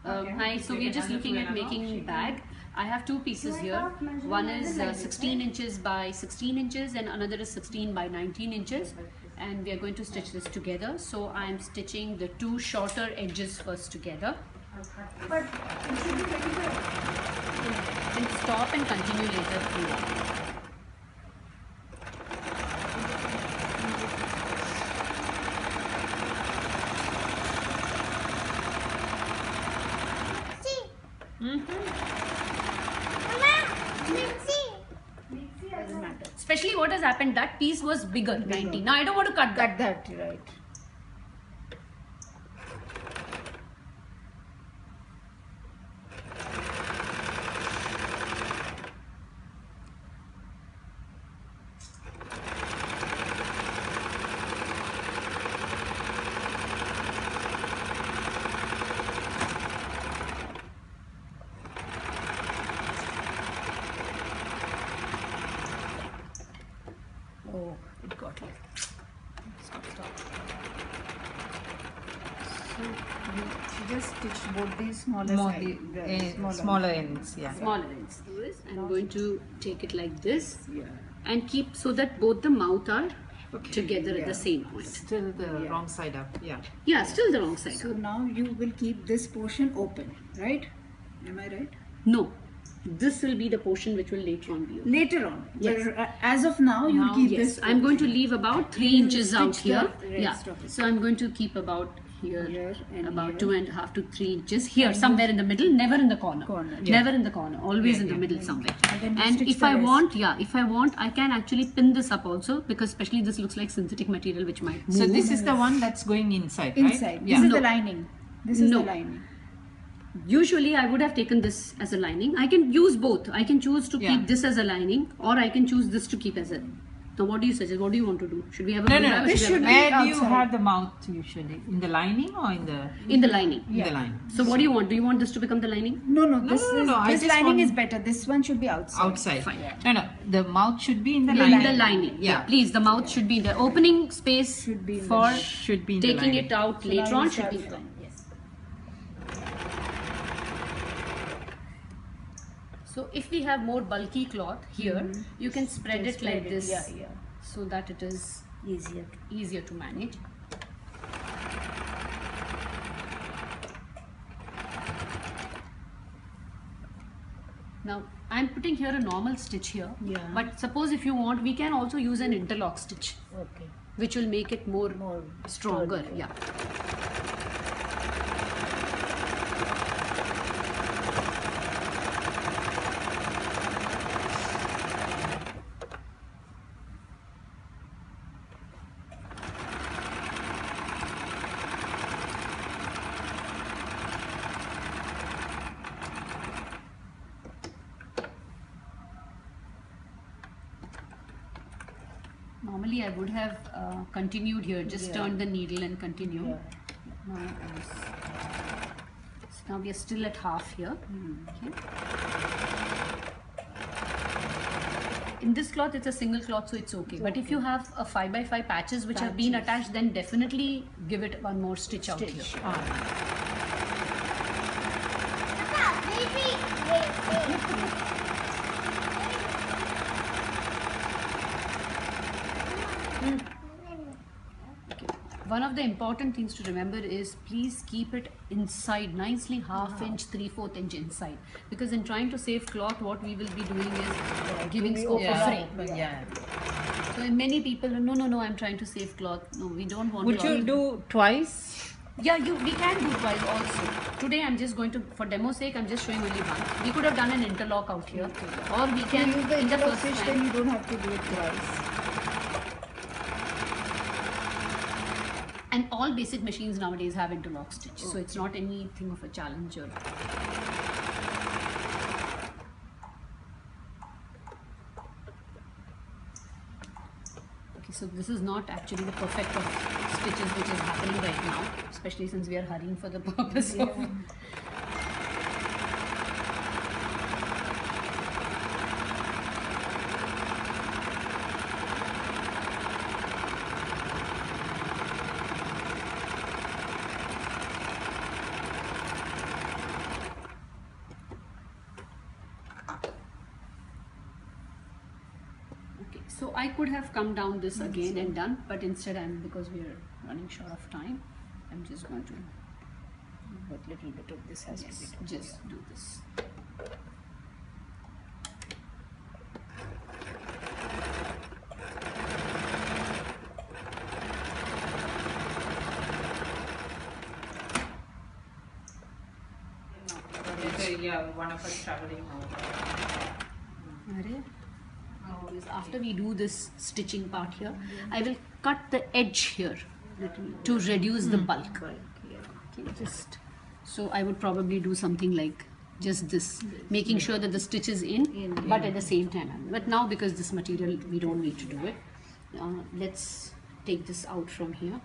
Hi, so we're just looking at making bag. I have two pieces here. One is 16 inches by 16 inches and another is 16 by 19 inches. And we are going to stitch this together. So I'm stitching the two shorter edges first together. But it should be ready to... Then stop and continue later through on. Doesn't matter. Especially what has happened, that piece was bigger, 90. Now I don't want to cut that. Cut that, right. Oh, it got like. Stop. So you just stitch both these smaller Smaller ends, yeah. Smaller ends. I'm going to take it like this Yeah. and keep so that both the mouth are together at the same point. Still the wrong side up, yeah. Yeah, still the wrong side. So now you will keep this portion open, right? Am I right? No, this will be the portion which will later on be open. Later on. Yes. But, as of now, you will keep Yes, this. I'm going to leave about 3 inches out stitch here. the Yeah, rest of it. so I'm going to keep about here and about here. 2.5 to 3 inches here, somewhere in the middle, never in the corner. Yeah. Never in the corner, always in the middle somewhere. And then you And stitch if the I rest. want, I can actually pin this up also, because especially this looks like synthetic material which might move. So this is the one that's going inside, right? Inside. Yeah. This is No. the lining. This is No. the lining. Usually I would have taken this as a lining. I can use both. I can choose to Yeah. keep this as a lining, or I can choose this to keep as a. Now what do you suggest? What do you want to do? Should we have a No, mirror or this should we have Where a- do you outside. have the mouth usually? In the lining or in the in the lining? in the lining? So what do you want? Do you want this to become the lining? No, no, this I this just lining want- is better. This one should be outside. Outside. Fine. No, the mouth should be in the In lining. the lining. Yeah. Please, the mouth should be in the opening space Should be in the- for Should be in the taking lining. it out So later now on you should start be in the from- lining. Yes. So if we have more bulky cloth here, you can spread it like this. Yeah. So that it is easier to manage. Now I'm putting here a normal stitch here, Yeah. but suppose if you want, we can also use an interlock stitch, Okay. which will make it more stronger. sturdy. Yeah. Normally I would have continued here, just turned the needle and continue. Now, so now we are still at half here. Okay. In this cloth it's a single cloth, so it's okay. But if you have a 5x5 patches which have been attached, then definitely give it one more stitch out here. One of the important things to remember is please keep it inside, nicely half inch, 3/4 inch inside. Because in trying to save cloth, what we will be doing is giving scope for fray. Yeah. So many people, no, I'm trying to save cloth. No, we don't want Would to. you do twice? Yeah, we can do twice also. Today I'm just going to, for demo sake, I'm just showing only one. We could have done an interlock out here. Or we can, Use the in the interlock first stitch, time. then you don't have to do it twice. And all basic machines nowadays have interlock stitch, so it's not anything of a challenge. Or... Okay, so this is not actually the perfect of stitches which is happening right now, especially since we are hurrying for the purpose of. So I could have come down this again and done, but instead because we are running short of time, I'm just going to But little bit of this has to be done. just do this. Yeah, one of us traveling. After we do this stitching part here, I will cut the edge here to reduce the bulk. Okay, just so I would probably do something like just this, making sure that the stitch is in, but at the same time. But now because this material we don't need to do it, let's take this out from here.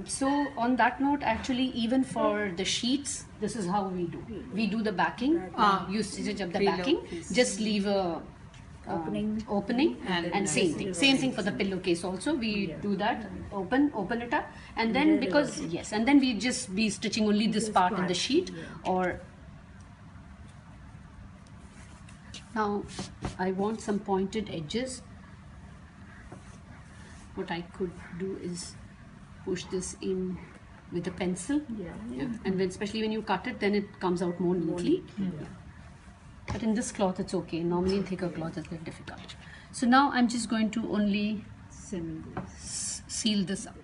So on that note, actually, even for the sheets, this is how we do. We do the backing. You stitch up the backing. Just leave a opening, and same thing. Same thing for the pillowcase also. We do that. Open it up, and then and then we just be stitching only this part in the sheet. Or now, I want some pointed edges. What I could do is push this in with a pencil, and when, especially when you cut it, then it comes out more neatly. But in this cloth it's okay. Normally in thicker cloth it's very difficult. So now I'm just going to only seal this up.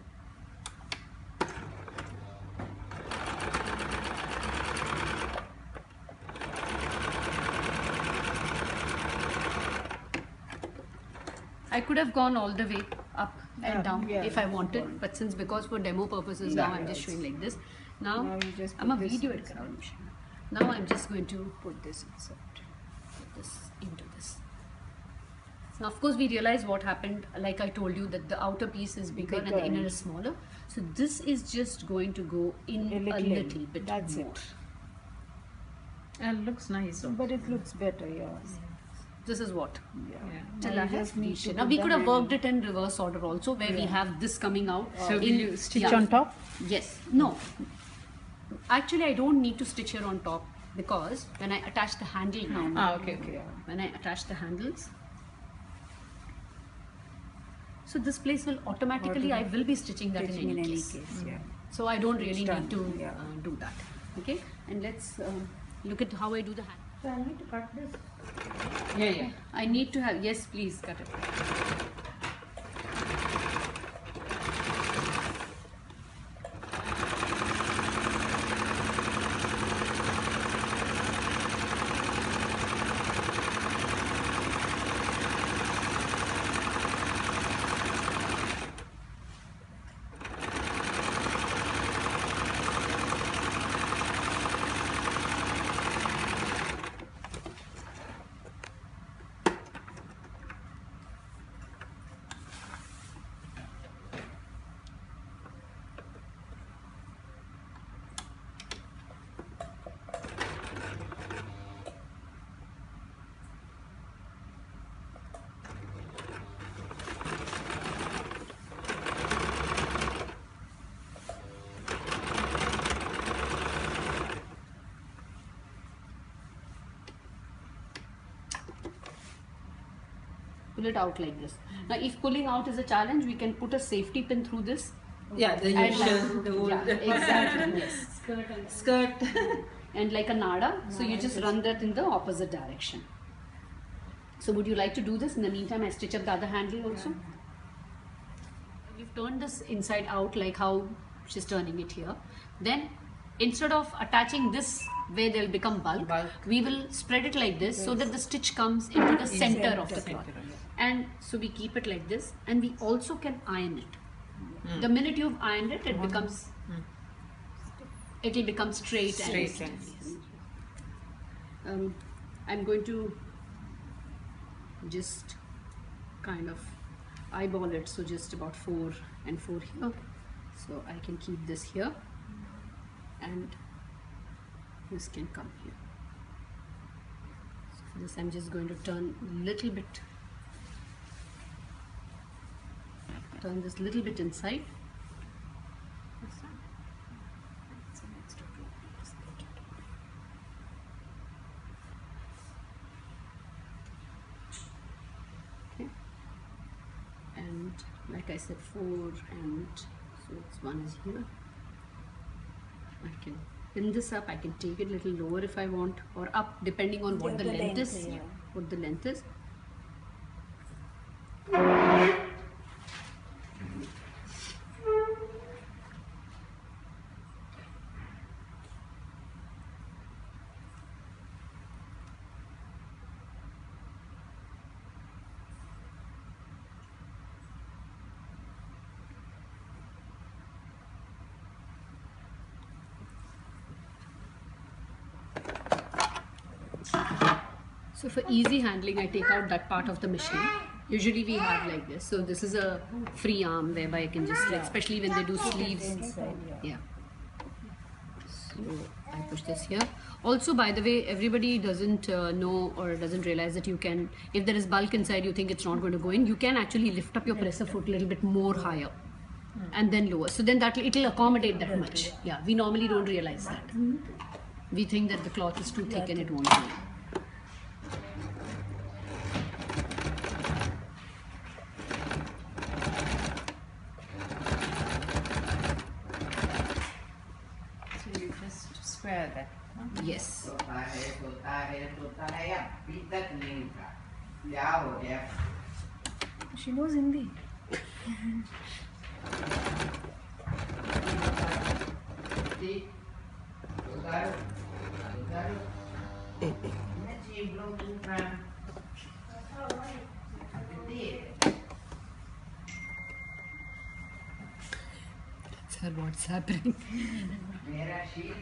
I could have gone all the way up and down if I wanted, but because for demo purposes now I'm just showing like this. Now you just I'm a put this video editor. Now I'm just going to put this inside, put this into this. Now of course we realize what happened, like I told you, that the outer piece is bigger and the inner is smaller. So this is just going to go in a little bit That's more. it. And looks nice. But it looks better, This is what. Till Now I you just have need reached to it. Now put we the could have worked handle. it in reverse order also, where we have this coming out. So will you stitch on top? Yes. No. Actually, I don't need to stitch here on top, because when I attach the handle now, Okay. when I attach the handles, so this place will automatically, I will be stitching that in any case. So I don't really need to do that. Okay. And let's look at how I do the hand. So I need to cut this. Yeah. I need to have, yes, please cut it. Pull it out like this. Now if pulling out is a challenge, we can put a safety pin through this. Yeah, the And usual, the old exactly, yes. skirt. And like a nada, so you just run that in the opposite direction. So would you like to do this? In the meantime, I stitch up the other handle also. We've turned this inside out, like how she's turning it here. Then instead of attaching this where they'll become bulk, we will spread it like this, so that the stitch comes into the center of the cloth. And so we keep it like this, and we also can iron it. The minute you've ironed it, it becomes, it'll become straight and stiff. I'm going to just kind of eyeball it, so just about 4 and 4 here, so I can keep this here and this can come here. So this I'm just going to turn a little bit. Turn this little bit inside. Okay. And like I said, 4, and so it's 1 is here. I can pin this up. I can take it a little lower if I want, or up depending on what the length is. yeah. What the length is. So for easy handling, I take out that part of the machine. Usually we have like this. So this is a free arm whereby I can just, like, especially when they do sleeves. Inside, yeah. Yeah. So I push this here. Also, by the way, everybody doesn't know or doesn't realize that you can, if there is bulk inside, you think it's not going to go in, you can actually lift up your presser foot a little bit more higher and then lower. So then that it'll accommodate that much. Yeah, we normally don't realize that. We think that the cloth is too thick and it won't go in. So you just square that. Yes. She knows Hindi. Sir, what's happening? मेरा शील